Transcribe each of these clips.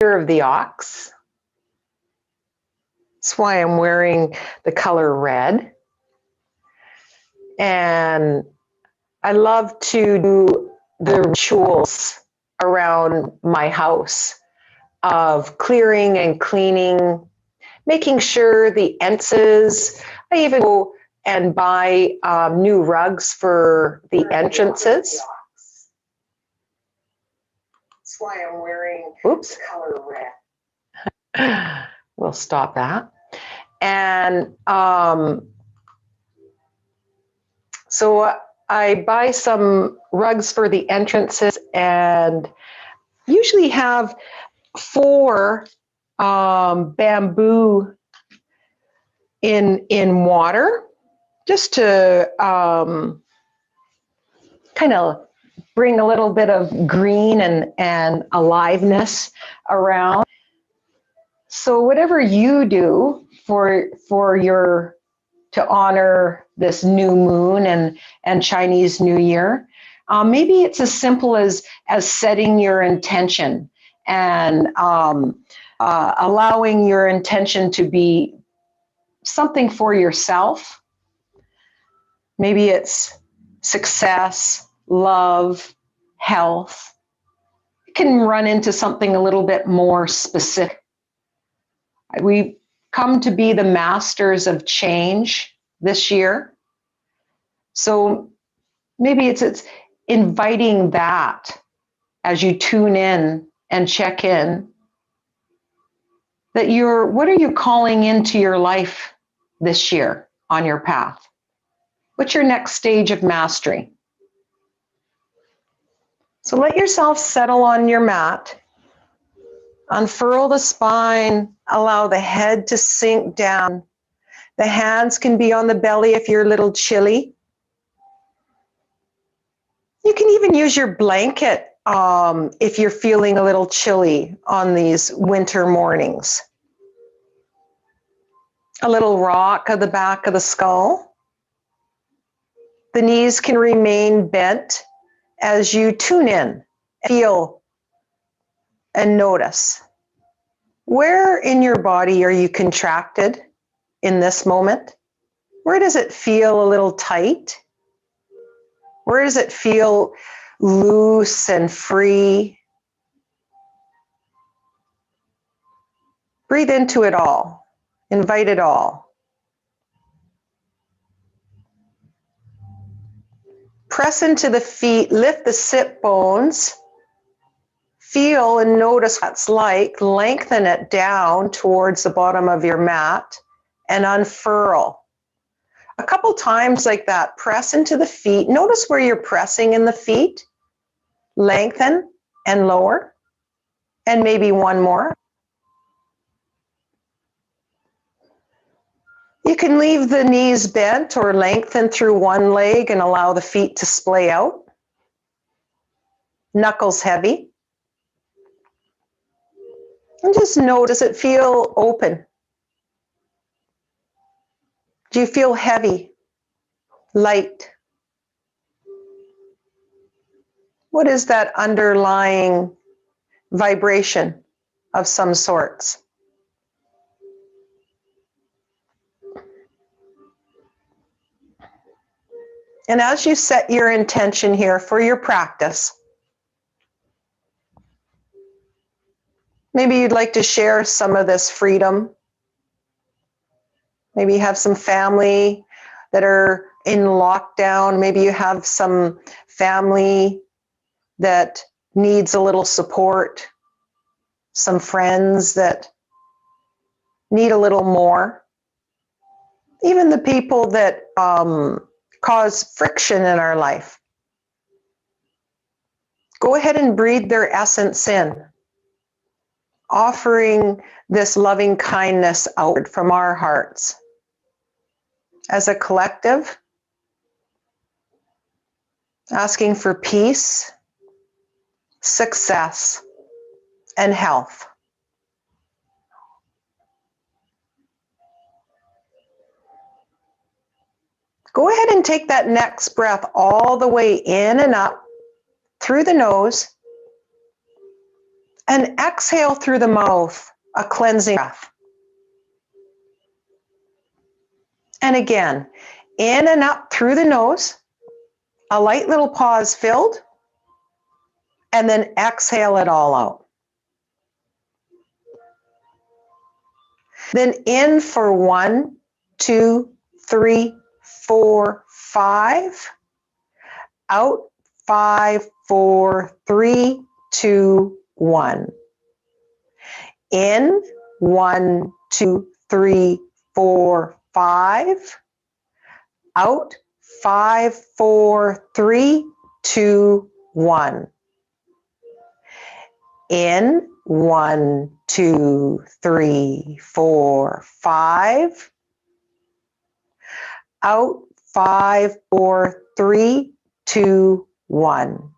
Year of the ox. That's why I'm wearing the color red. And I love to do the rituals around my house of clearing and cleaning, making sure the entrances. I even go and buy new rugs for the entrances. That's why I'm wearing the color red. We'll stop that. And so I buy some rugs for the entrances and usually have 4 bamboo in water, just to kind of bring a little bit of green and aliveness around. So whatever you do for your, to honor this new moon and Chinese New Year, maybe it's as simple as setting your intention and allowing your intention to be something for yourself. Maybe it's success, love, health. It can run into something a little bit more specific. We come to be the masters of change this year. So maybe it's inviting that as you tune in and check in, that what are you calling into your life this year on your path? What's your next stage of mastery? So let yourself settle on your mat. Unfurl the spine, allow the head to sink down. The hands can be on the belly if you're a little chilly. You can even use your blanket if you're feeling a little chilly on these winter mornings. A little rock of the back of the skull. The knees can remain bent as you tune in, feel, and notice. Where in your body are you contracted in this moment? Where does it feel a little tight? Where does it feel loose and free? Breathe into it all. Invite it all. Press into the feet, lift the sit bones. Feel and notice what it's like. Lengthen it down towards the bottom of your mat and unfurl. A couple times like that, press into the feet. Notice where you're pressing in the feet. Lengthen and lower. And maybe one more. You can leave the knees bent or lengthen through one leg and allow the feet to splay out. Knuckles heavy. And just notice, does it feel open? Do you feel heavy? Light? What is that underlying vibration of some sorts? And as you set your intention here for your practice, maybe you'd like to share some of this freedom. Maybe you have some family that are in lockdown. Maybe you have some family that needs a little support. Some friends that need a little more. Even the people that cause friction in our life. Go ahead and breathe their essence in, offering this loving kindness outward from our hearts. As a collective, asking for peace, success, and health. Go ahead and take that next breath all the way in and up through the nose And exhale through the mouth, a cleansing breath. And again, in and up through the nose, a light little pause filled, and then exhale it all out. Then in for 1, 2, 3, 4, 5. Out 5, 4, 3, 2, 1. In 1, 2, 3, 4, 5. Out 5, 4, 3, 2, 1. In 1, 2, 3, 4, 5. Out 5, 4, 3, 2, 1.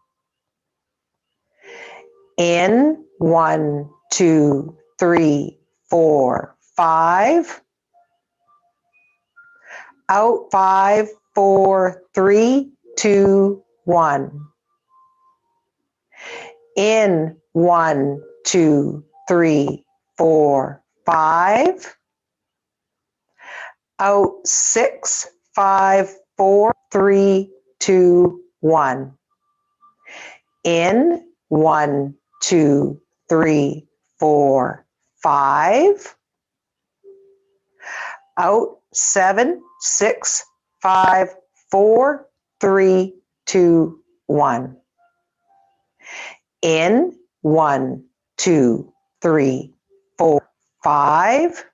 In 1, 2, 3, 4, 5. Out 5, 4, 3, 2, 1. In 1, 2, 3, 4, 5. Out 6, 5, 4, 3, 2, 1. In 1, 2, 3, 4, 5. Out 7, 6, 5, 4, 3, 2, 1. In 1, 2, 3, 4, 5.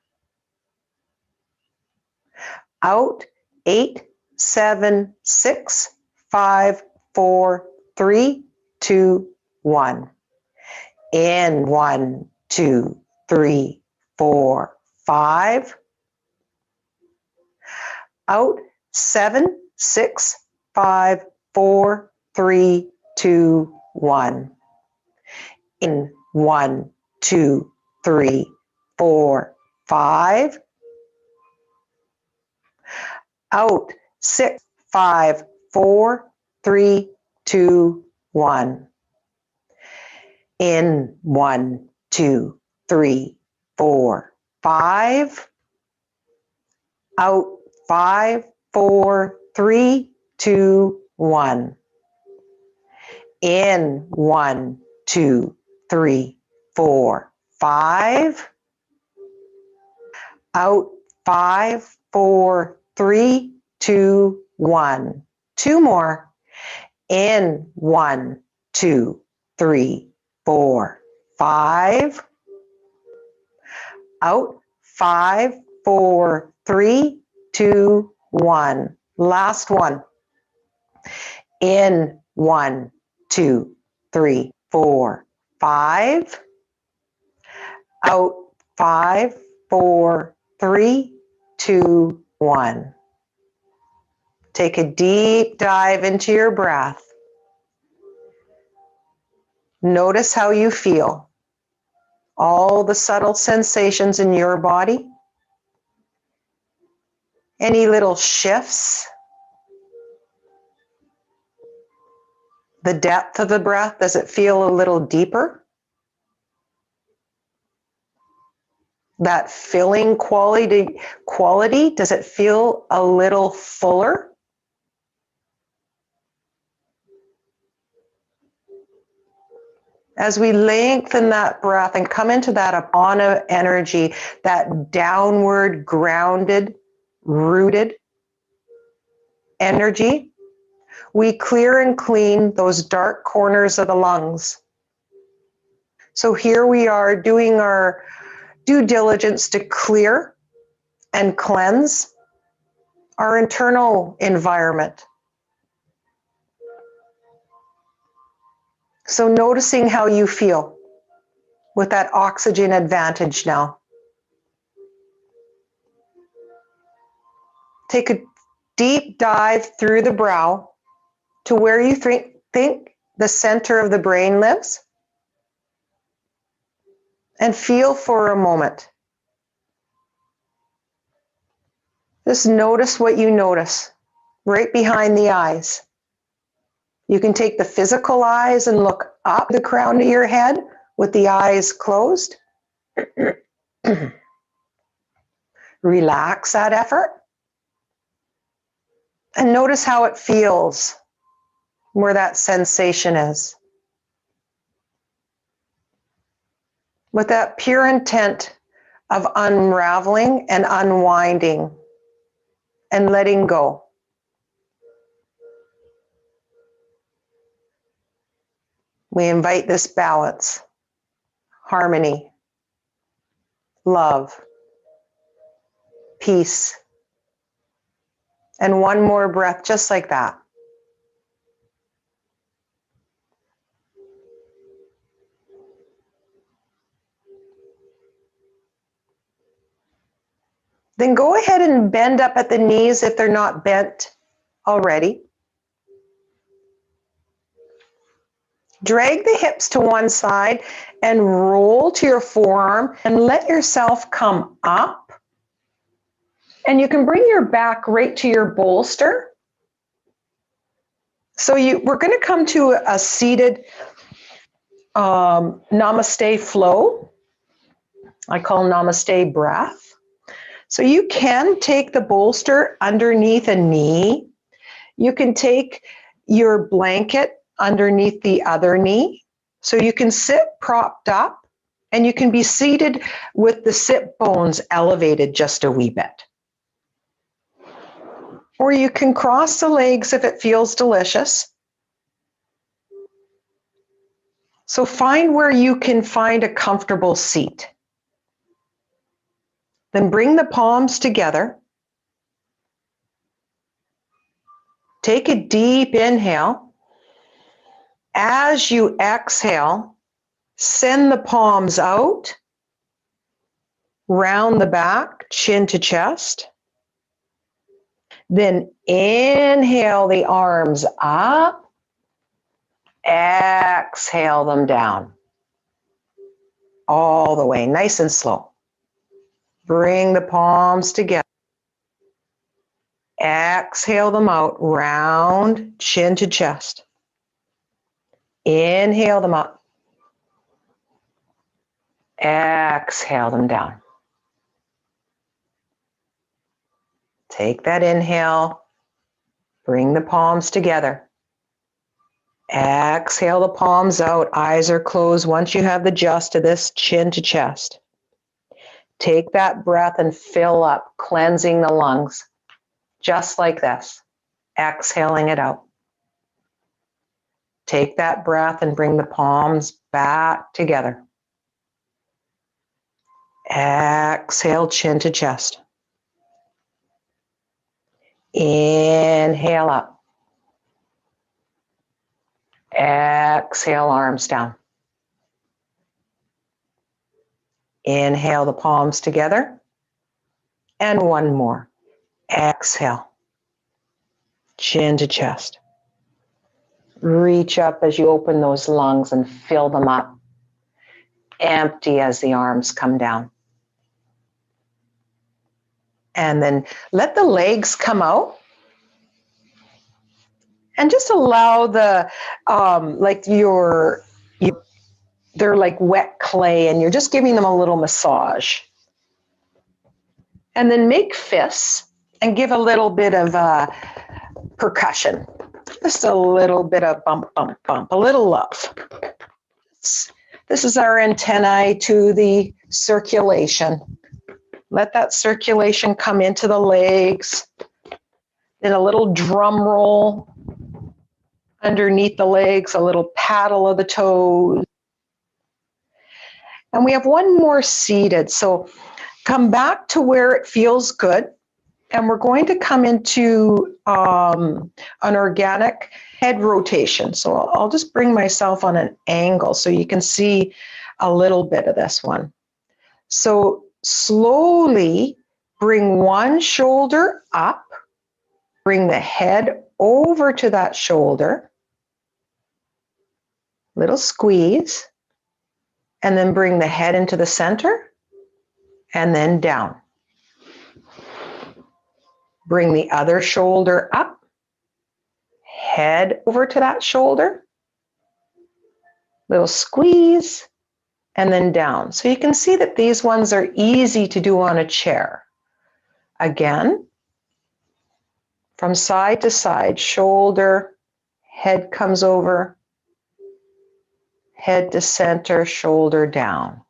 Out 8, 7, 6, 5, 4, 3, 2, 1. In 1, 2, 3, 4, 5. Out 7, 6, 5, 4, 3, 2, 1. In 1, 2, 3, 4, 5. Out 6, 5, 4, 3, 2, 1. In 1, 2, 3, 4, 5. Out 5, 4, 3, 2, 1. In 1, 2, 3, 4, 5. Out 5, 4, 3, 2, 1. 2 more. In 1, 2, 3, 4, 5. Out 5, 4, 3, 2, 1. Last one. In 1, 2, 3, 4, 5. Out 5, 4, 3, 2, 1. Take a deep dive into your breath. Notice how you feel. All the subtle sensations in your body. Any little shifts? The depth of the breath, does it feel a little deeper? That filling quality, does it feel a little fuller? As we lengthen that breath and come into that apana energy, that downward grounded, rooted energy, we clear and clean those dark corners of the lungs. So here we are doing our due diligence to clear and cleanse our internal environment. So noticing how you feel with that oxygen advantage now. Take a deep dive through the brow to where you think the center of the brain lives. And feel for a moment. Just notice what you notice right behind the eyes. You can take the physical eyes and look up the crown of your head, with the eyes closed. Relax that effort and notice how it feels, where that sensation is. With that pure intent of unraveling and unwinding and letting go. We invite this balance, harmony, love, peace, and one more breath just like that. Then go ahead and bend up at the knees if they're not bent already. Drag the hips to one side and roll to your forearm and let yourself come up. And you can bring your back right to your bolster. So we're going to come to a seated namaste flow. I call namaste breath. So you can take the bolster underneath a knee. You can take your blanket underneath the other knee. So you can sit propped up and you can be seated with the sit bones elevated just a wee bit. Or you can cross the legs if it feels delicious. So find where you can find a comfortable seat. Then bring the palms together. Take a deep inhale. As you exhale, send the palms out, round the back, chin to chest. Then inhale the arms up, exhale them down. All the way, nice and slow. Bring the palms together. Exhale them out, round, chin to chest. Inhale them up. Exhale them down. Take that inhale. Bring the palms together. Exhale the palms out. Eyes are closed. Once you have the just of this, chin to chest. Take that breath and fill up, cleansing the lungs. Just like this. Exhaling it out. Take that breath and bring the palms back together. Exhale, chin to chest. Inhale up. Exhale, arms down. Inhale the palms together. And one more. Exhale. Chin to chest. Reach up as you open those lungs and fill them up. Empty as the arms come down. And then let the legs come out. And just allow the, they're like wet clay and you're just giving them a little massage. And then make fists and give a little bit of percussion. Just a little bit of bump, bump, bump, a little love. This is our antennae to the circulation. Let that circulation come into the legs. Then a little drum roll underneath the legs, a little paddle of the toes. And we have one more seated. So come back to where it feels good. And we're going to come into an organic head rotation. So I'll just bring myself on an angle so you can see a little bit of this one. So slowly bring one shoulder up, bring the head over to that shoulder, little squeeze, and then bring the head into the center and then down. Bring the other shoulder up, head over to that shoulder, little squeeze, and then down. So you can see that these ones are easy to do on a chair. Again, from side to side, shoulder, head comes over, head to center, shoulder down.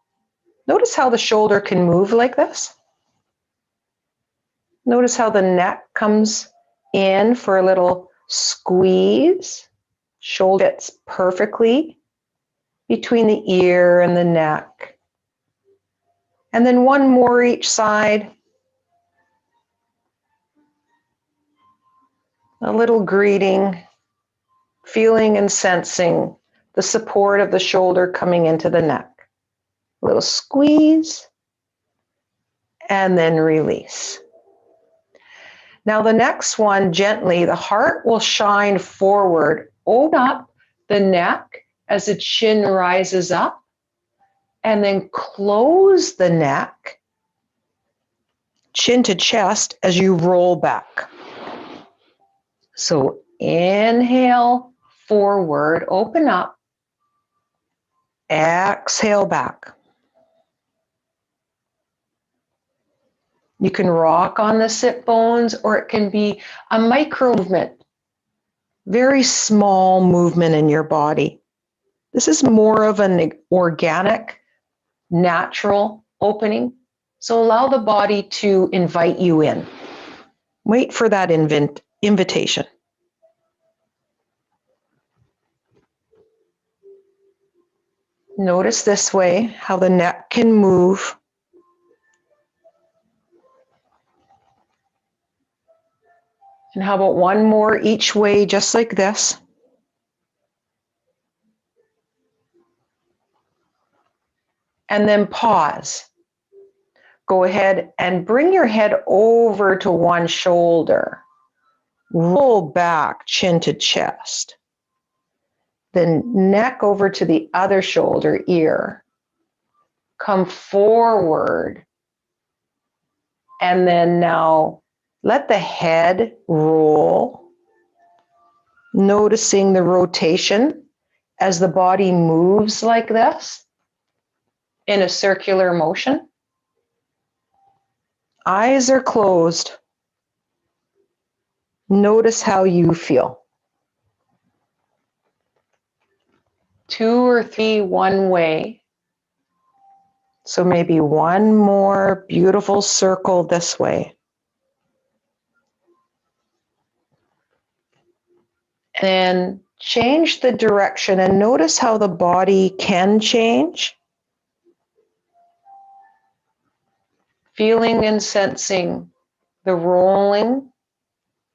Notice how the shoulder can move like this. Notice how the neck comes in for a little squeeze. Shoulder fits perfectly between the ear and the neck. And then one more each side. A little greeting, feeling and sensing the support of the shoulder coming into the neck. A little squeeze, and then release. Now the next one, gently, the heart will shine forward. Open up the neck as the chin rises up, and then close the neck, chin to chest, as you roll back. So inhale forward, open up, exhale back. You can rock on the sit bones, or it can be a micro movement, very small movement in your body. This is more of an organic, natural opening. So allow the body to invite you in. Wait for that invitation. Notice this way how the neck can move. And how about one more each way, just like this? And then pause. Go ahead and bring your head over to one shoulder. Roll back, chin to chest. Then neck over to the other shoulder, ear. Come forward. And then now let the head roll, noticing the rotation as the body moves like this in a circular motion. Eyes are closed. Notice how you feel. 2 or 3 one way. So maybe one more beautiful circle this way. And change the direction and notice how the body can change. Feeling and sensing the rolling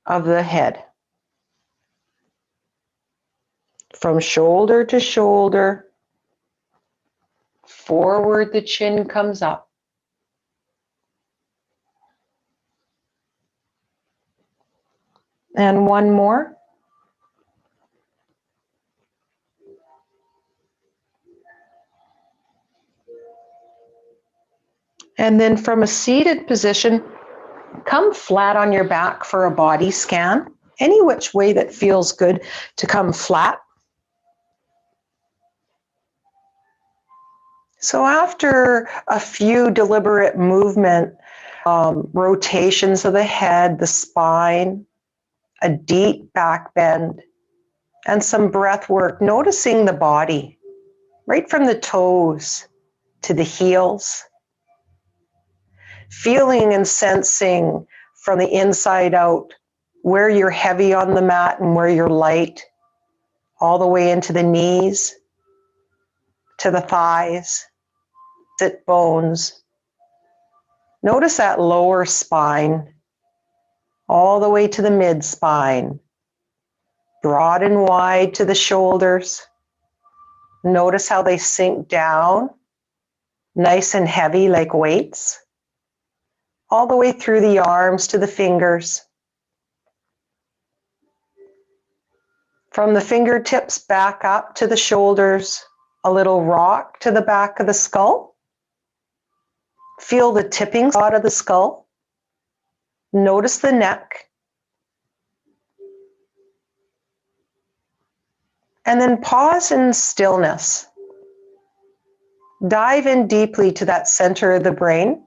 of the head. From shoulder to shoulder, forward the chin comes up. And one more. And then from a seated position, come flat on your back for a body scan. Any which way that feels good to come flat. So after a few deliberate movement, rotations of the head, the spine, a deep back bend, and some breath work, noticing the body, right from the toes to the heels, feeling and sensing from the inside out where you're heavy on the mat and where you're light, all the way into the knees, to the thighs, sit bones. Notice that lower spine, all the way to the mid spine, broad and wide to the shoulders. Notice how they sink down, nice and heavy like weights, all the way through the arms to the fingers. From the fingertips back up to the shoulders, a little rock to the back of the skull. Feel the tipping spot of the skull. Notice the neck. And then pause in stillness. Dive in deeply to that center of the brain.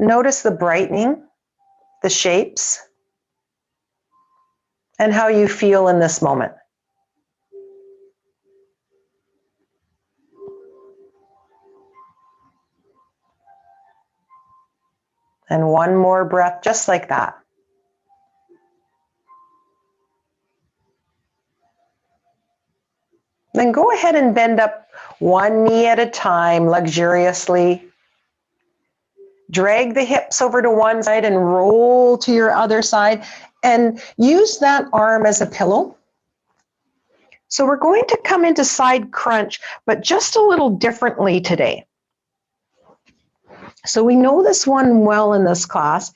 Notice the brightening, the shapes, and how you feel in this moment. And one more breath just like that. Then go ahead and bend up one knee at a time luxuriously. Drag the hips over to one side and roll to your other side and use that arm as a pillow. So we're going to come into side crunch, but just a little differently today. So we know this one well in this class.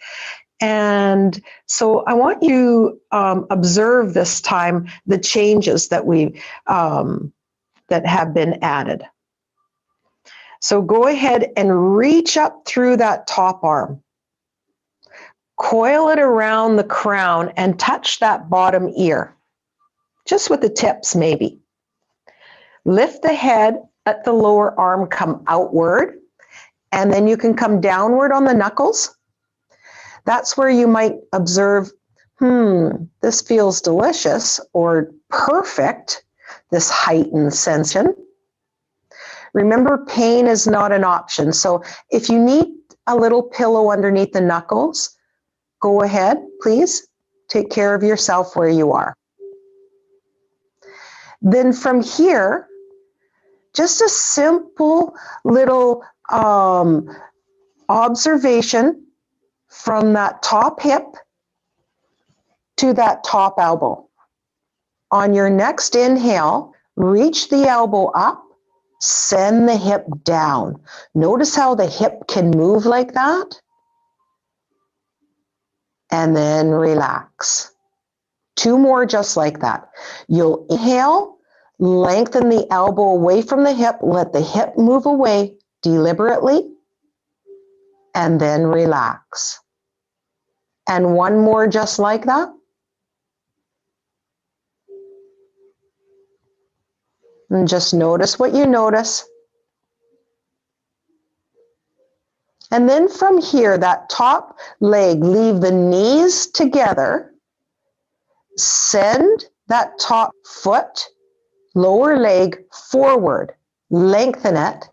And so I want you observe this time the changes that that have been added. So go ahead and reach up through that top arm. Coil it around the crown and touch that bottom ear, just with the tips maybe. Lift the head, let the lower arm come outward, and then you can come downward on the knuckles. That's where you might observe, this feels delicious or perfect, this heightened sensation. Remember, pain is not an option. So if you need a little pillow underneath the knuckles, go ahead, please. Take care of yourself where you are. Then from here, just a simple little observation from that top hip to that top elbow. On your next inhale, reach the elbow up, send the hip down. Notice how the hip can move like that. And then relax. Two more just like that. You'll inhale, lengthen the elbow away from the hip, let the hip move away deliberately, and then relax. And one more just like that. And just notice what you notice. And then from here, that top leg, leave the knees together. Send that top foot, lower leg forward. Lengthen it.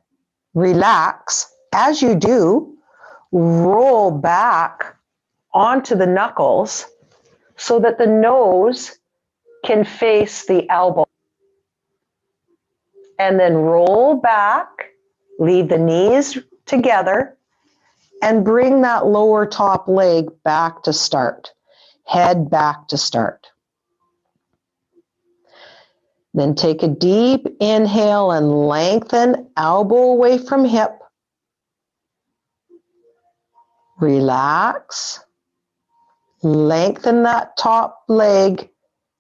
Relax. As you do, roll back onto the knuckles so that the nose can face the elbow. And then roll back, leave the knees together, and bring that lower top leg back to start. Head back to start. Then take a deep inhale and lengthen, elbow away from hip. Relax. Lengthen that top leg,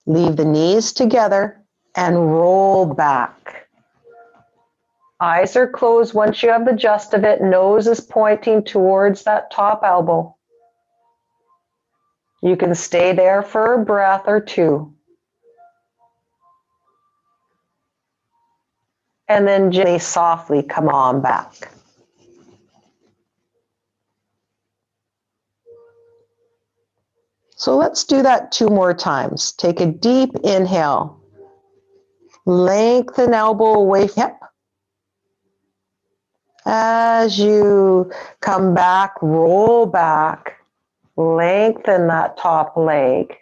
leave the knees together, and roll back. Eyes are closed once you have the gist of it. Nose is pointing towards that top elbow. You can stay there for a breath or two. And then gently, softly come on back. So let's do that two more times. Take a deep inhale. Lengthen elbow away from hip. As you come back, roll back. Lengthen that top leg.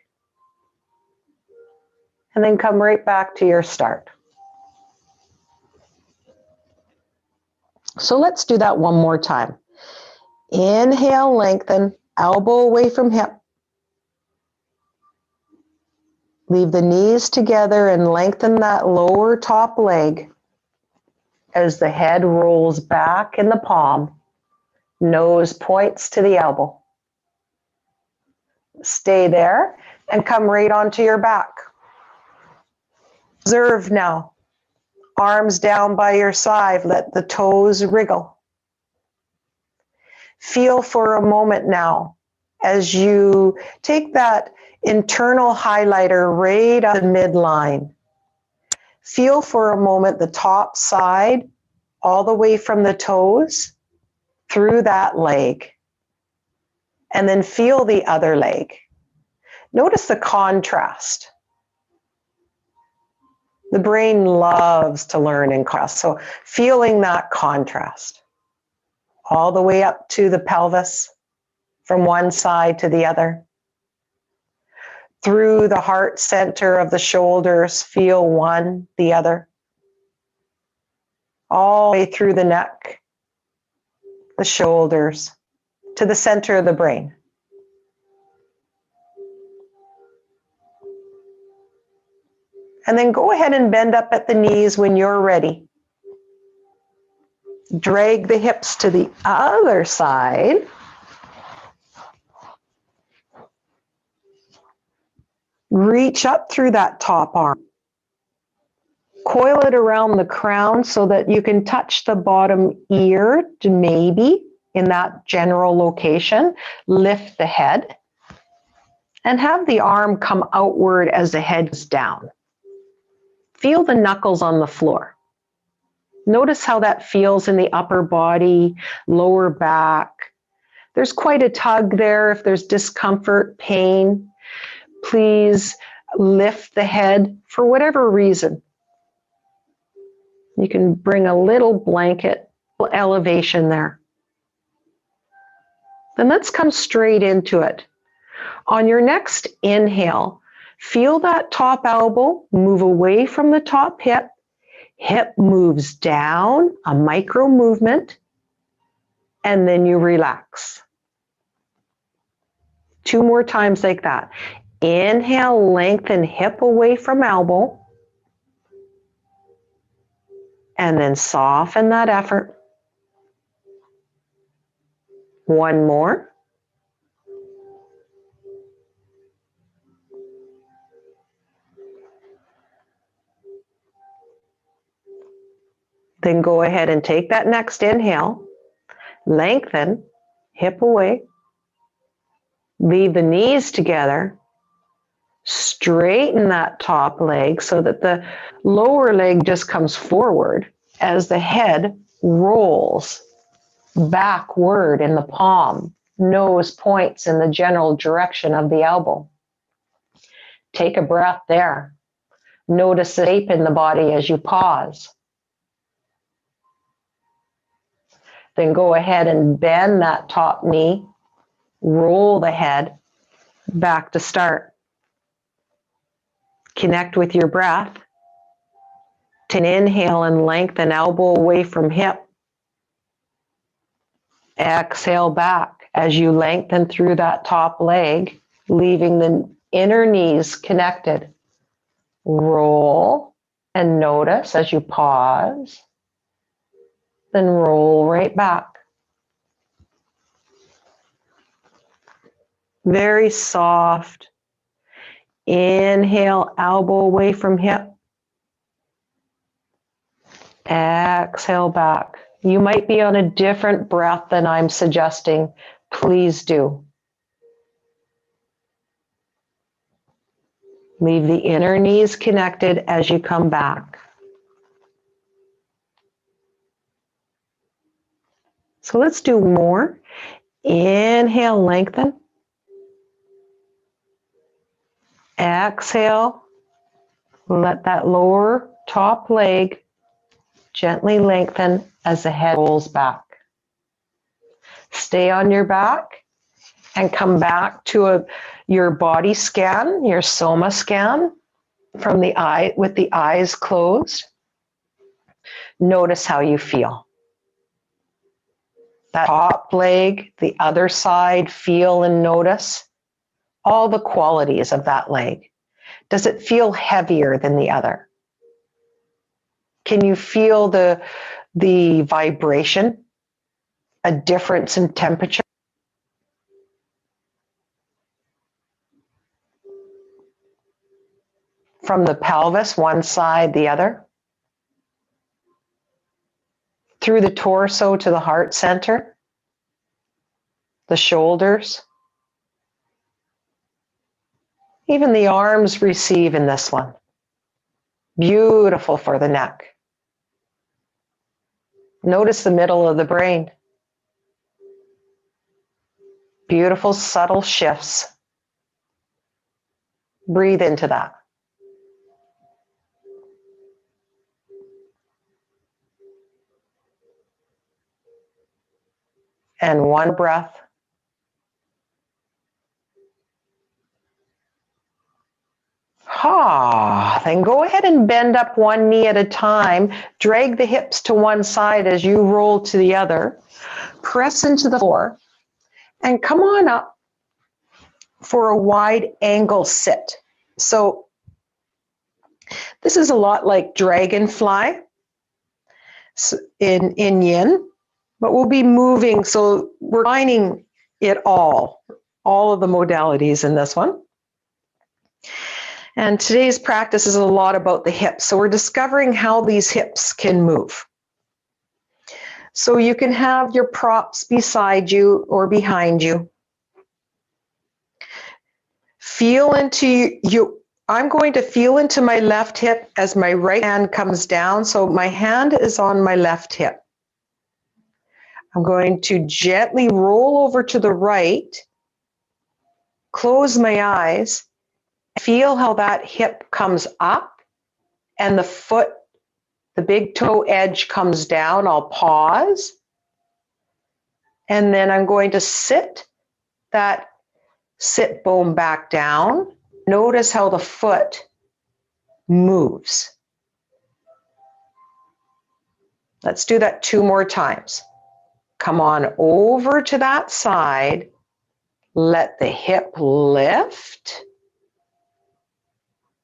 And then come right back to your start. So let's do that one more time. Inhale, lengthen, elbow away from hip. Leave the knees together and lengthen that lower top leg as the head rolls back in the palm. Nose points to the elbow. Stay there and come right onto your back. Observe now. Arms down by your side, let the toes wriggle. Feel for a moment now as you take that internal highlighter right up the midline. Feel for a moment the top side, all the way from the toes through that leg. And then feel the other leg. Notice the contrast. The brain loves to learn in contrast. So feeling that contrast all the way up to the pelvis from one side to the other. Through the heart center of the shoulders, feel one, the other. All the way through the neck, the shoulders, to the center of the brain. And then go ahead and bend up at the knees when you're ready. Drag the hips to the other side. Reach up through that top arm. Coil it around the crown so that you can touch the bottom ear, maybe in that general location. Lift the head and have the arm come outward as the head is down. Feel the knuckles on the floor. Notice how that feels in the upper body, lower back. There's quite a tug there. If there's discomfort, pain, please lift the head for whatever reason. You can bring a little blanket elevation there. Then let's come straight into it. On your next inhale, feel that top elbow move away from the top hip. Hip moves down, a micro movement, and then you relax. 2 more times like that. Inhale, lengthen hip away from elbow. And then soften that effort. 1 more. Then go ahead and take that next inhale. Lengthen, hip away. Leave the knees together. Straighten that top leg so that the lower leg just comes forward as the head rolls backward in the palm. Nose points in the general direction of the elbow. Take a breath there. Notice the shape in the body as you pause. Then go ahead and bend that top knee. Roll the head back to start. Connect with your breath. Take an inhale and lengthen elbow away from hip. Exhale back as you lengthen through that top leg, leaving the inner knees connected. Roll and notice as you pause. Then roll right back. Very soft. Inhale, elbow away from hip. Exhale back. You might be on a different breath than I'm suggesting. Please do. Leave the inner knees connected as you come back. So let's do more. Inhale, lengthen. Exhale, let that lower top leg gently lengthen as the head rolls back. Stay on your back and come back to your body scan, your soma scan from the eye with the eyes closed. Notice how you feel. That top leg, the other side, feel and notice all the qualities of that leg. Does it feel heavier than the other? Can you feel the vibration, a difference in temperature? From the pelvis, one side, the other. Through the torso to the heart center, the shoulders. Even the arms receive in this one. Beautiful for the neck. Notice the middle of the brain. Beautiful, subtle shifts. Breathe into that. And one breath. Then go ahead and bend up one knee at a time. Drag the hips to one side as you roll to the other. Press into the floor and come on up for a wide angle sit. So this is a lot like dragonfly in yin, but we'll be moving. So we're combining it all of the modalities in this one. And today's practice is a lot about the hips. So we're discovering how these hips can move. So you can have your props beside you or behind you. Feel into you. I'm going to feel into my left hip as my right hand comes down. So my hand is on my left hip. I'm going to gently roll over to the right, close my eyes, feel how that hip comes up and the foot, the big toe edge comes down. I'll pause. And then I'm going to sit that sit bone back down. Notice how the foot moves. Let's do that 2 more times. Come on over to that side. Let the hip lift.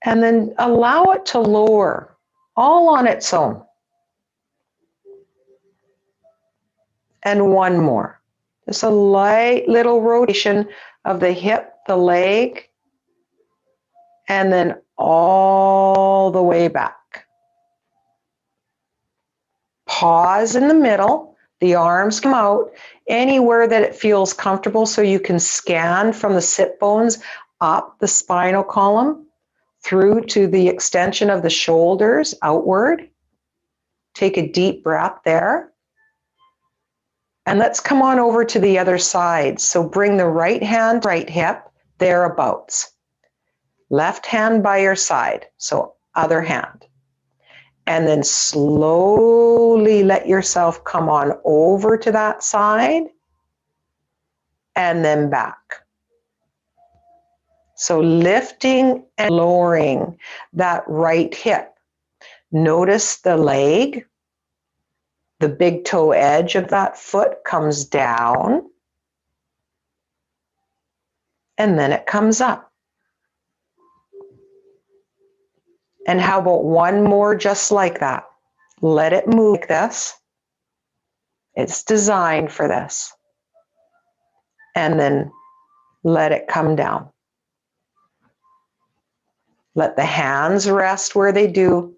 And then allow it to lower all on its own. And one more. Just a light little rotation of the hip, the leg, and then all the way back. Pause in the middle. The arms come out anywhere that it feels comfortable, so you can scan from the sit bones up the spinal column through to the extension of the shoulders outward. Take a deep breath there. And let's come on over to the other side. So bring the right hand, right hip, thereabouts. Left hand by your side, so other hand. And then slowly let yourself come on over to that side and then back. So lifting and lowering that right hip. Notice the leg. The big toe edge of that foot comes down. And then it comes up. And how about one more just like that? Let it move like this. It's designed for this. And then let it come down. Let the hands rest where they do.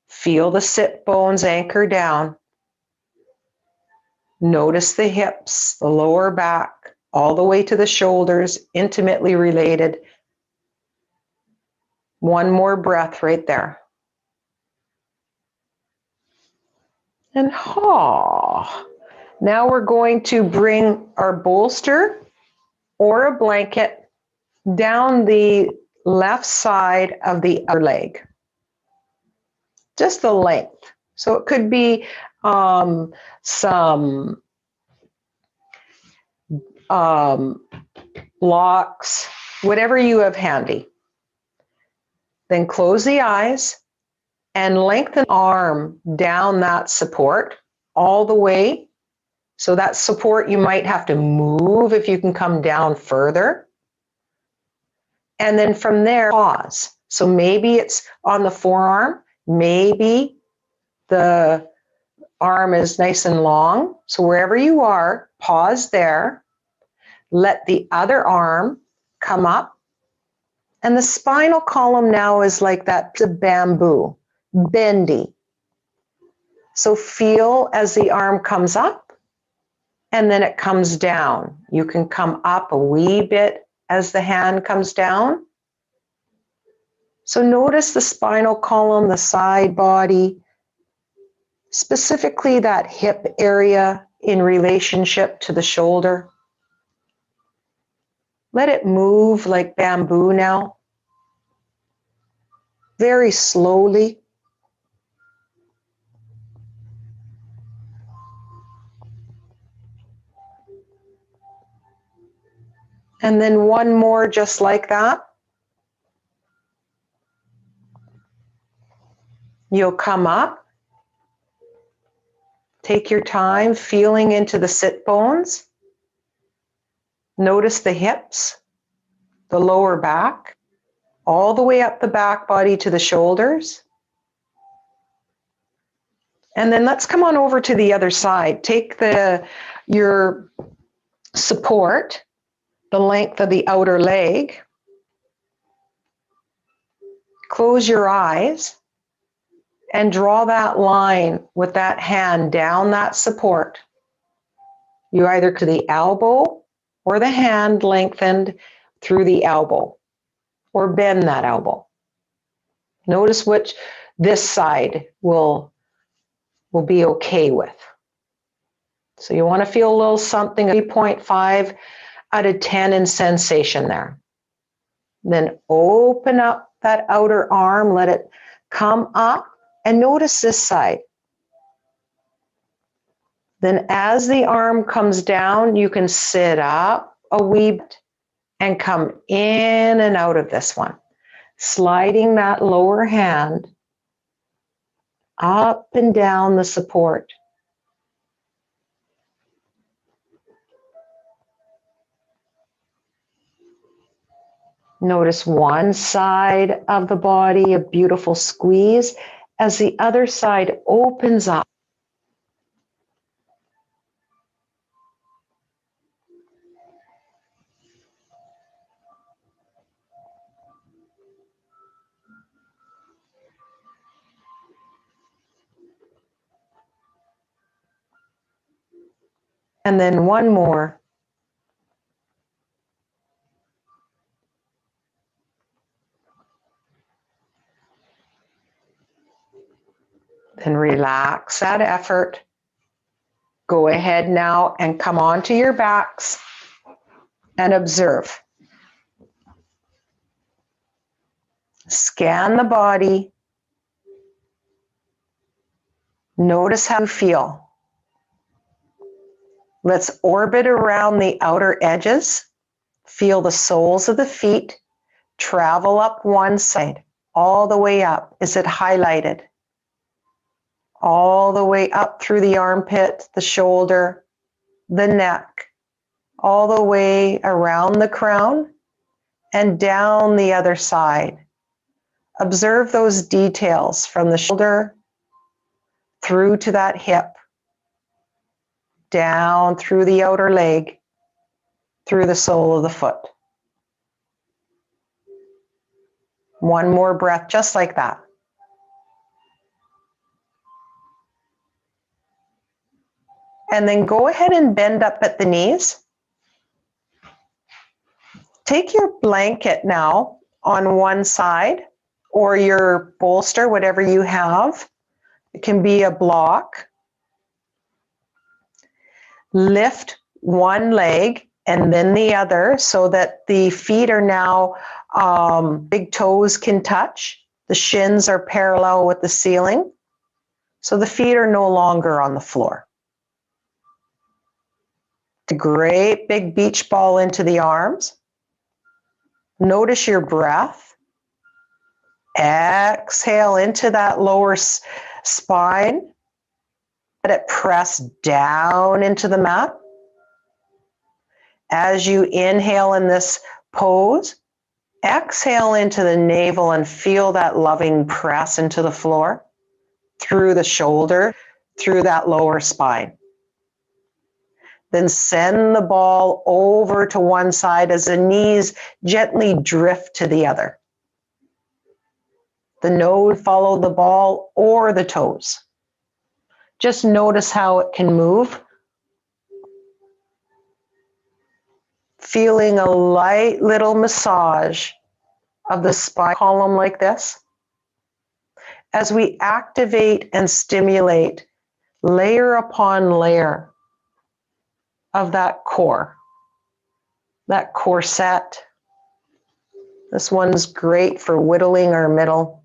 Feel the sit bones anchor down. Notice the hips, the lower back, all the way to the shoulders, intimately related. One more breath right there. And now we're going to bring our bolster or a blanket down the left side of the other leg. Just the length. So it could be some blocks, whatever you have handy. Then close the eyes and lengthen arm down that support all the way. So that support you might have to move if you can come down further. And then from there, pause. So maybe it's on the forearm, maybe the arm is nice and long. So wherever you are, pause there. Let the other arm come up. And the spinal column now is like that bamboo, bendy. So feel as the arm comes up and then it comes down. You can come up a wee bit as the hand comes down. So notice the spinal column, the side body, specifically that hip area in relationship to the shoulder. Let it move like bamboo now, very slowly. And then one more just like that. You'll come up, take your time feeling into the sit bones. Notice the hips, the lower back, all the way up the back body to the shoulders. And then let's come on over to the other side. Take your support, the length of the outer leg. Close your eyes and draw that line with that hand down that support. You either to the elbow or the hand lengthened through the elbow, or bend that elbow. Notice which this side will be okay with. So you want to feel a little something, 3.5 out of 10 in sensation there. Then open up that outer arm, let it come up, and notice this side. Then as the arm comes down, you can sit up a wee bit and come in and out of this one, sliding that lower hand up and down the support. Notice one side of the body, a beautiful squeeze, as the other side opens up. And then one more. Then relax that effort. Go ahead now and come onto your backs and observe. Scan the body. Notice how you feel. Let's orbit around the outer edges. Feel the soles of the feet travel up one side, all the way up. Is it highlighted? All the way up through the armpit, the shoulder, the neck, all the way around the crown and down the other side. Observe those details from the shoulder through to that hip, down through the outer leg, through the sole of the foot. One more breath, just like that. And then go ahead and bend up at the knees. Take your blanket now on one side, or your bolster, whatever you have. It can be a block. Lift one leg and then the other so that the feet are now, big toes can touch. The shins are parallel with the ceiling. So the feet are no longer on the floor. A great big beach ball into the arms. Notice your breath. Exhale into that lower spine. Let it press down into the mat. As you inhale in this pose, exhale into the navel and feel that loving press into the floor, through the shoulder, through that lower spine. Then send the ball over to one side as the knees gently drift to the other. The node follow the ball or the toes. Just notice how it can move. Feeling a light little massage of the spine column like this, as we activate and stimulate layer upon layer of that core set. This one's great for whittling our middle,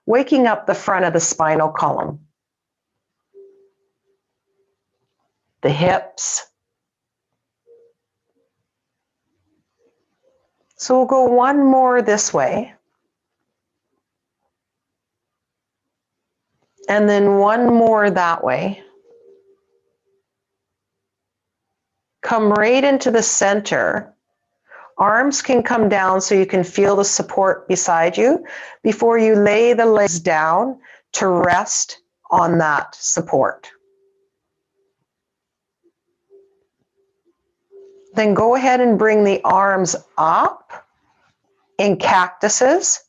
waking up the front of the spinal column, the hips. So we'll go one more this way, and then one more that way. Come right into the center. Arms can come down so you can feel the support beside you before you lay the legs down to rest on that support. Then go ahead and bring the arms up in cactuses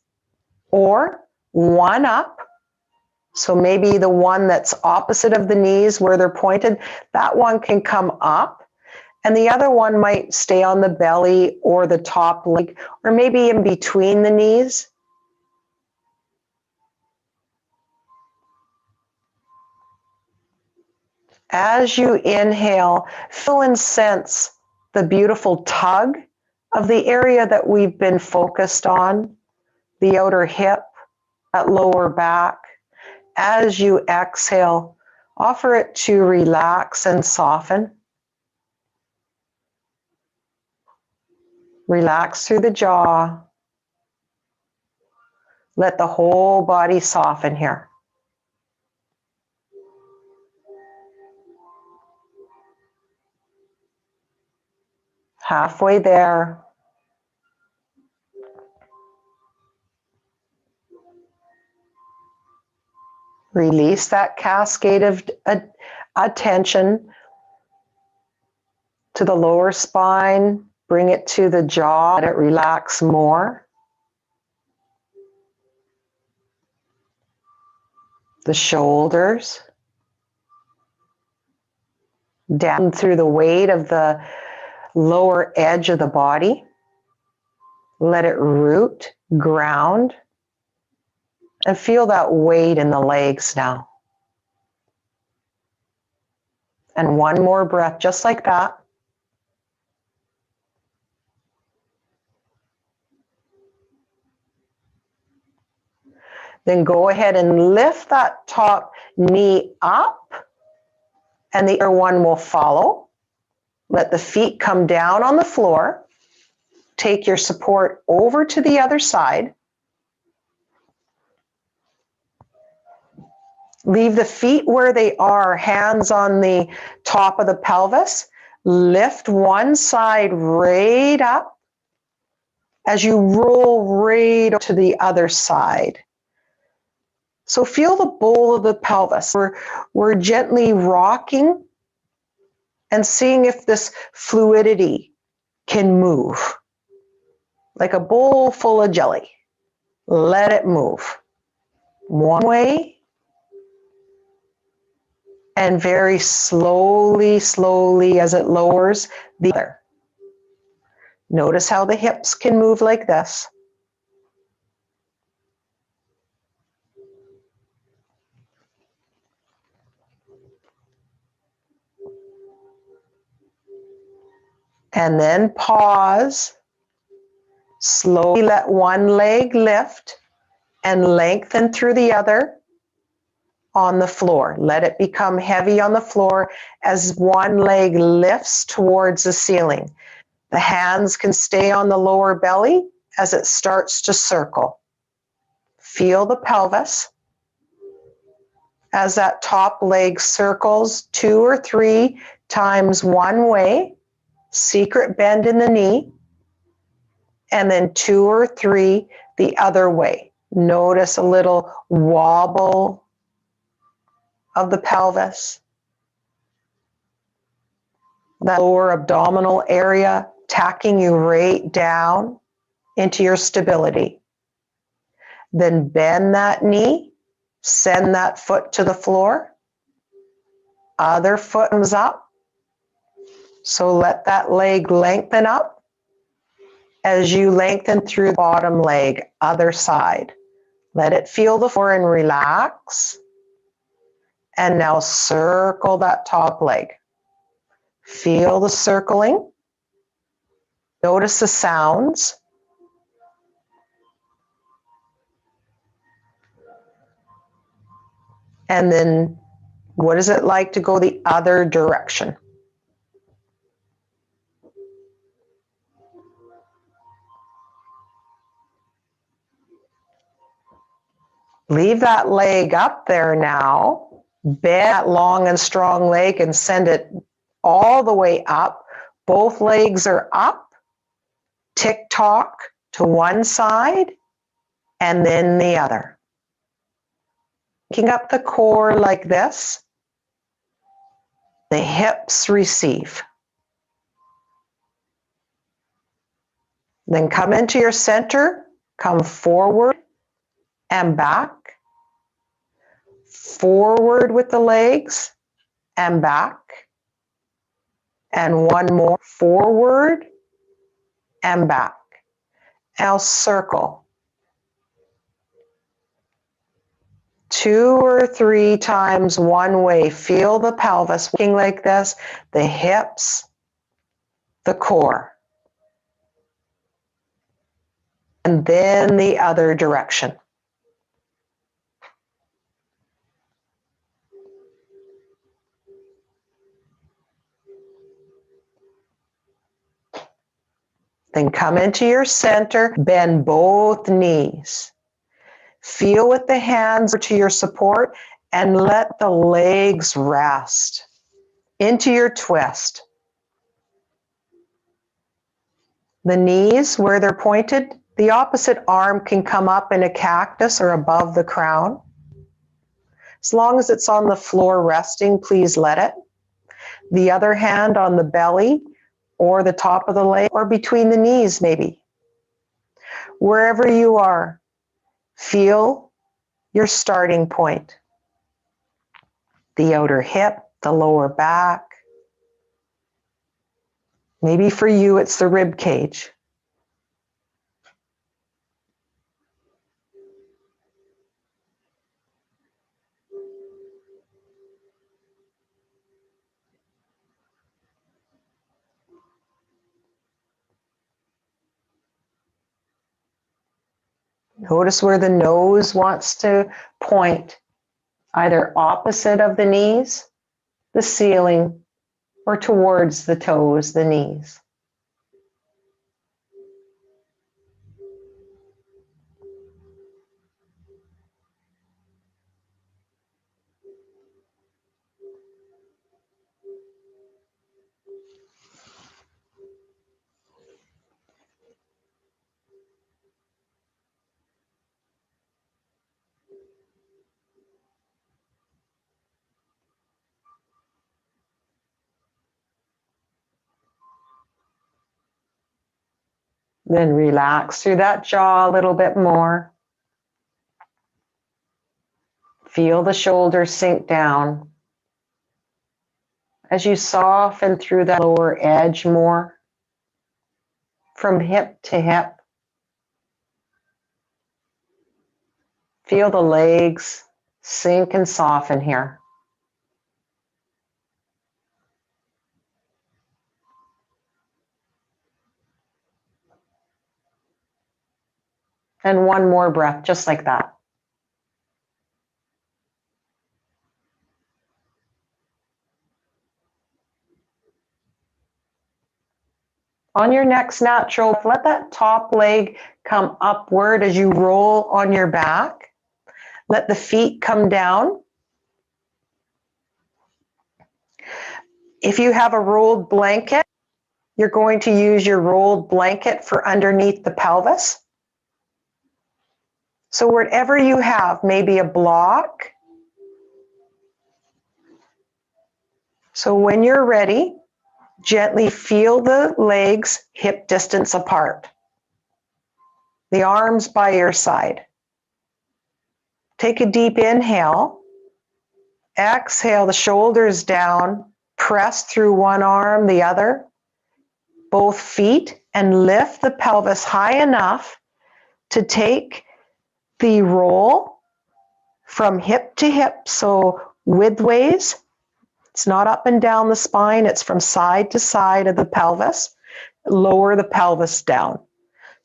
or one up. So maybe the one that's opposite of the knees where they're pointed, that one can come up. And the other one might stay on the belly or the top leg, or maybe in between the knees. As you inhale, feel and sense the beautiful tug of the area that we've been focused on, the outer hip, that lower back. As you exhale, offer it to relax and soften. Relax through the jaw. Let the whole body soften here. Halfway there. Release that cascade of attention to the lower spine. Bring it to the jaw. Let it relax more. The shoulders. Down through the weight of the lower edge of the body. Let it root, ground, and feel that weight in the legs now. And one more breath, just like that. Then go ahead and lift that top knee up, and the other one will follow. Let the feet come down on the floor. Take your support over to the other side. Leave the feet where they are, hands on the top of the pelvis. Lift one side right up as you roll right to the other side. So feel the bowl of the pelvis. We're gently rocking and seeing if this fluidity can move. Like a bowl full of jelly. Let it move. One way. And very slowly, slowly as it lowers the other. Notice how the hips can move like this. And then pause. Slowly let one leg lift and lengthen through the other on the floor. Let it become heavy on the floor as one leg lifts towards the ceiling. The hands can stay on the lower belly as it starts to circle. Feel the pelvis as that top leg circles 2 or 3 times one way, secret bend in the knee, and then 2 or 3 the other way. Notice a little wobble of the pelvis. That lower abdominal area tacking you right down into your stability. Then bend that knee, send that foot to the floor. Other foot comes up. So let that leg lengthen up. as you lengthen through the bottom leg, other side. Let it feel the floor and relax. And now circle that top leg. Feel the circling. Notice the sounds. And then what is it like to go the other direction? Leave that leg up there now. Bend that long and strong leg and send it all the way up. Both legs are up. Tick-tock to one side and then the other. Picking up the core like this. The hips receive. Then come into your center. Come forward and back. Forward with the legs and back. And one more. Forward and back. Now circle. 2 or 3 times one way. Feel the pelvis working like this, the hips, the core. And then the other direction. Then come into your center, bend both knees. Feel with the hands to your support and let the legs rest into your twist. The knees, where they're pointed, the opposite arm can come up in a cactus or above the crown. As long as it's on the floor resting, please let it. The other hand on the belly or the top of the leg or between the knees maybe. Wherever you are, feel your starting point. The outer hip, the lower back. Maybe for you it's the rib cage. Notice where the nose wants to point, either opposite of the knees, the ceiling, or towards the toes, the knees. Then relax through that jaw a little bit more. Feel the shoulders sink down as you soften through that lower edge more from hip to hip. Feel the legs sink and soften here. And one more breath, just like that. On your next natural, let that top leg come upward as you roll on your back. Let the feet come down. If you have a rolled blanket, you're going to use your rolled blanket for underneath the pelvis. So whatever you have, maybe a block. So when you're ready, gently feel the legs hip distance apart. The arms by your side. Take a deep inhale. Exhale the shoulders down. Press through one arm, the other. both feet and lift the pelvis high enough to take the roll from hip to hip, so widthways. It's not up and down the spine, it's from side to side of the pelvis. Lower the pelvis down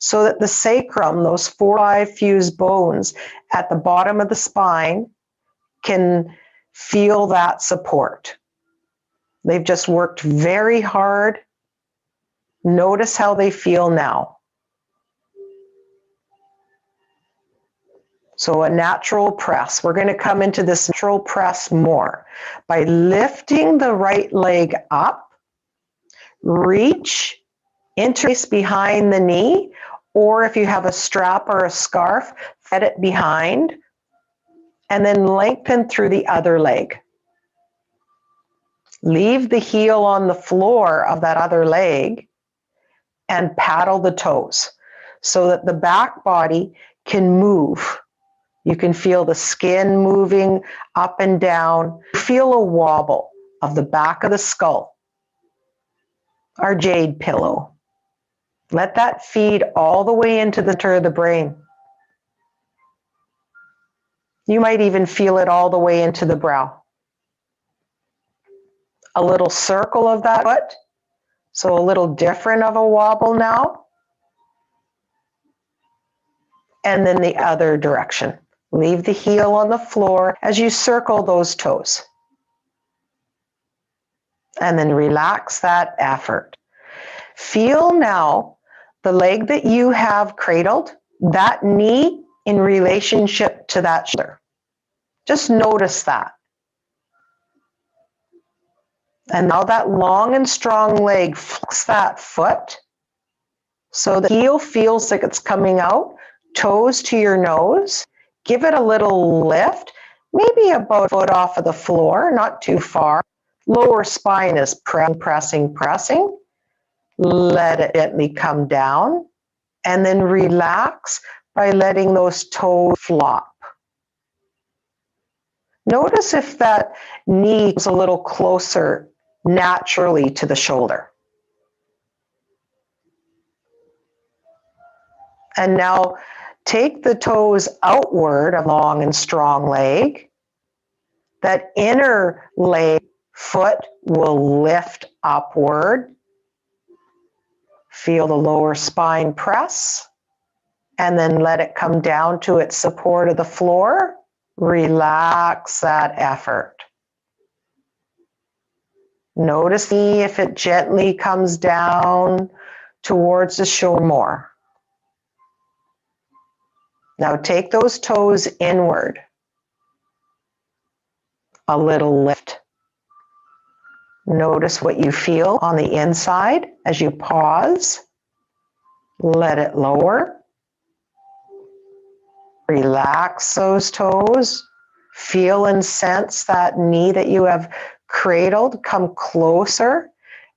so that the sacrum, those 4-5 fused bones at the bottom of the spine, can feel that support. They've just worked very hard. Notice how they feel now. So a natural press. We're going to come into this natural press more by lifting the right leg up, reach, interlace behind the knee, or if you have a strap or a scarf, set it behind, and then lengthen through the other leg. Leave the heel on the floor of that other leg and paddle the toes so that the back body can move. You can feel the skin moving up and down. Feel a wobble of the back of the skull, our jade pillow. Let that feed all the way into the center of the brain. You might even feel it all the way into the brow. A little circle of that foot, so a little different of a wobble now. And then the other direction. Leave the heel on the floor as you circle those toes. And then relax that effort. Feel now the leg that you have cradled, that knee in relationship to that shoulder. Just notice that. And now that long and strong leg, flex that foot so the heel feels like it's coming out, toes to your nose. Give it a little lift, maybe about a foot off of the floor, not too far. Lower spine is pressing. Let it gently come down, and then relax by letting those toes flop. Notice if that knee is a little closer naturally to the shoulder. And now take the toes outward, a long and strong leg. That inner leg, foot will lift upward. Feel the lower spine press, and then let it come down to its support of the floor. Relax that effort. Notice if it gently comes down towards the shoulder more. Now take those toes inward. A little lift. Notice what you feel on the inside as you pause. Let it lower. Relax those toes. Feel and sense that knee that you have cradled come closer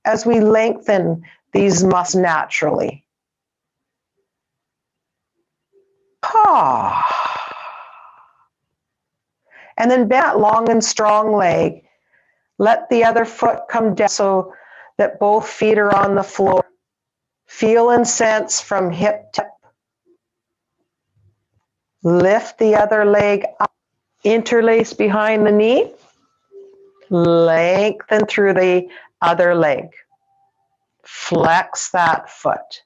as we lengthen these muscles naturally. And then bend that long and strong leg. Let the other foot come down so that both feet are on the floor. Feel and sense from hip to hip. Lift the other leg up. Interlace behind the knee. Lengthen through the other leg. Flex that foot.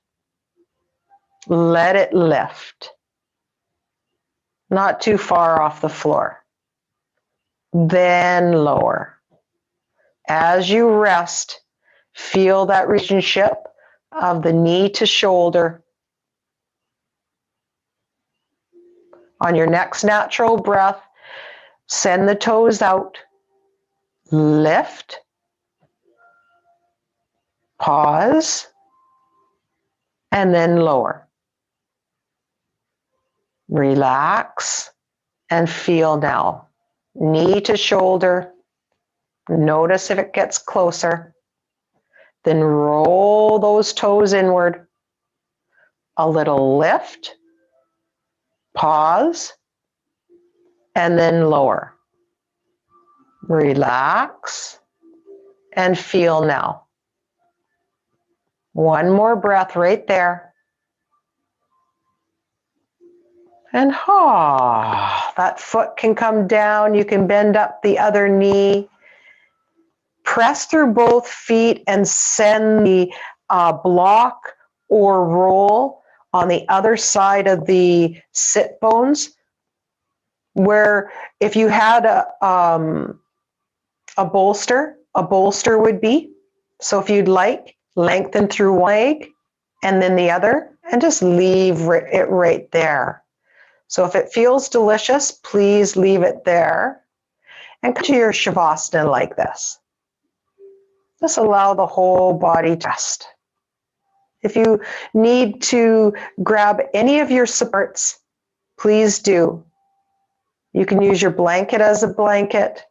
Let it lift. Not too far off the floor. Then lower. As you rest, feel that relationship of the knee to shoulder. On your next natural breath, send the toes out. Lift. Pause. And then lower. Relax and feel now. Knee to shoulder. Notice if it gets closer. Then roll those toes inward. A little lift. Pause. And then lower. Relax and feel now. One more breath right there. And that foot can come down. You can bend up the other knee. Press through both feet and send the block or roll on the other side of the sit bones, where if you had a bolster would be. So if you'd like, lengthen through one leg and then the other, and just leave it right there. So if it feels delicious, please leave it there and come to your Shavasana like this. Just allow the whole body to rest. If you need to grab any of your supports, please do. You can use your blanket as a blanket.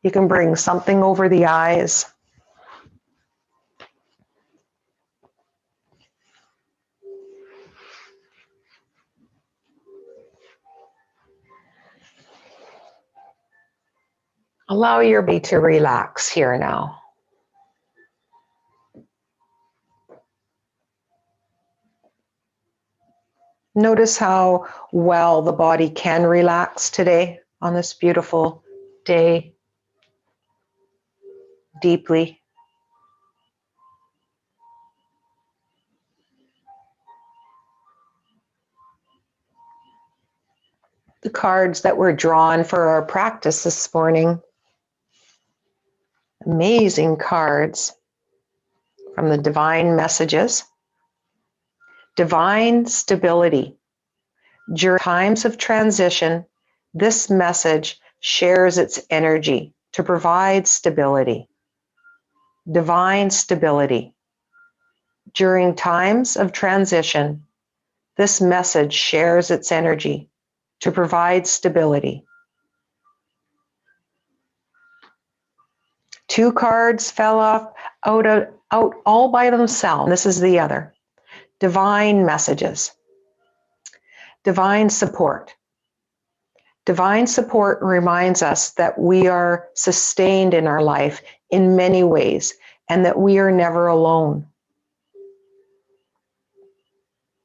You can bring something over the eyes. Allow your body to relax here now. Notice how well the body can relax today on this beautiful day, deeply. The cards that were drawn for our practice this morning, amazing cards from the divine messages. Divine stability. During times of transition, this message shares its energy to provide stability. Divine stability. During times of transition, this message shares its energy to provide stability. Two cards fell out all by themselves. This is the other. Divine messages. Divine support. Divine support reminds us that we are sustained in our life in many ways and that we are never alone.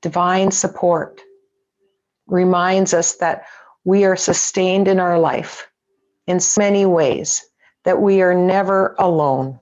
Divine support reminds us that we are sustained in our life in so many ways, that we are never alone.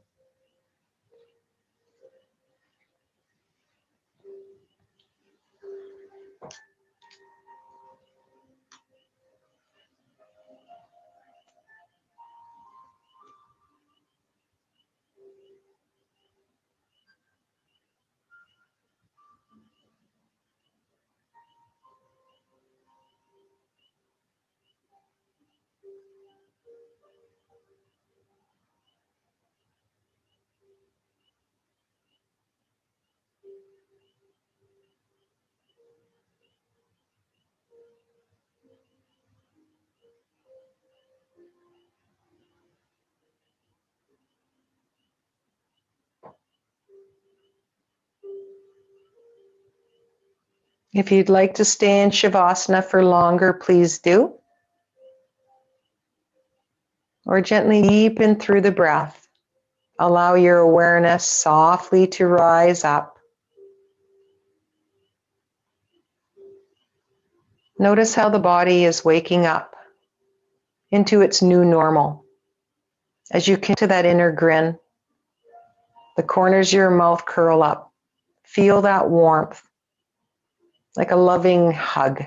If you'd like to stay in Shavasana for longer, please do. Or gently deepen through the breath. Allow your awareness softly to rise up. Notice how the body is waking up into its new normal. As you come to that inner grin, the corners of your mouth curl up. Feel that warmth, like a loving hug.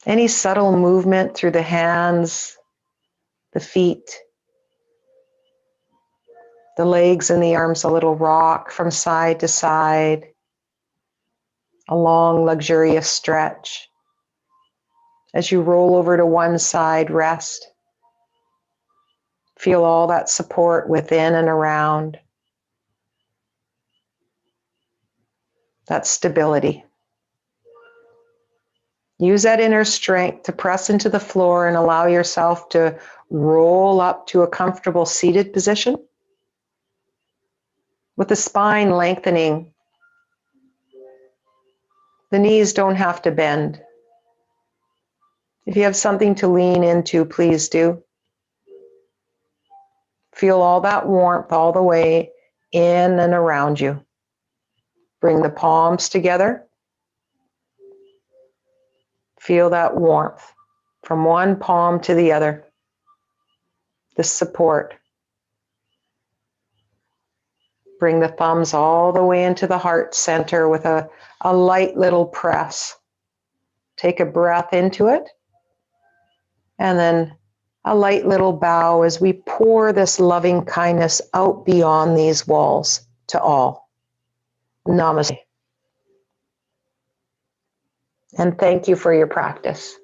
Any subtle movement through the hands, the feet, the legs and the arms, a little rock from side to side, a long, luxurious stretch. As you roll over to one side, rest. Feel all that support within and around. That stability. Use that inner strength to press into the floor and allow yourself to roll up to a comfortable seated position with the spine lengthening. The knees don't have to bend. If you have something to lean into, please do. Feel all that warmth all the way in and around you. Bring the palms together. Feel that warmth from one palm to the other. The support. Bring the thumbs all the way into the heart center with a light little press. Take a breath into it. And then a light little bow as we pour this loving kindness out beyond these walls to all. Namaste. And thank you for your practice.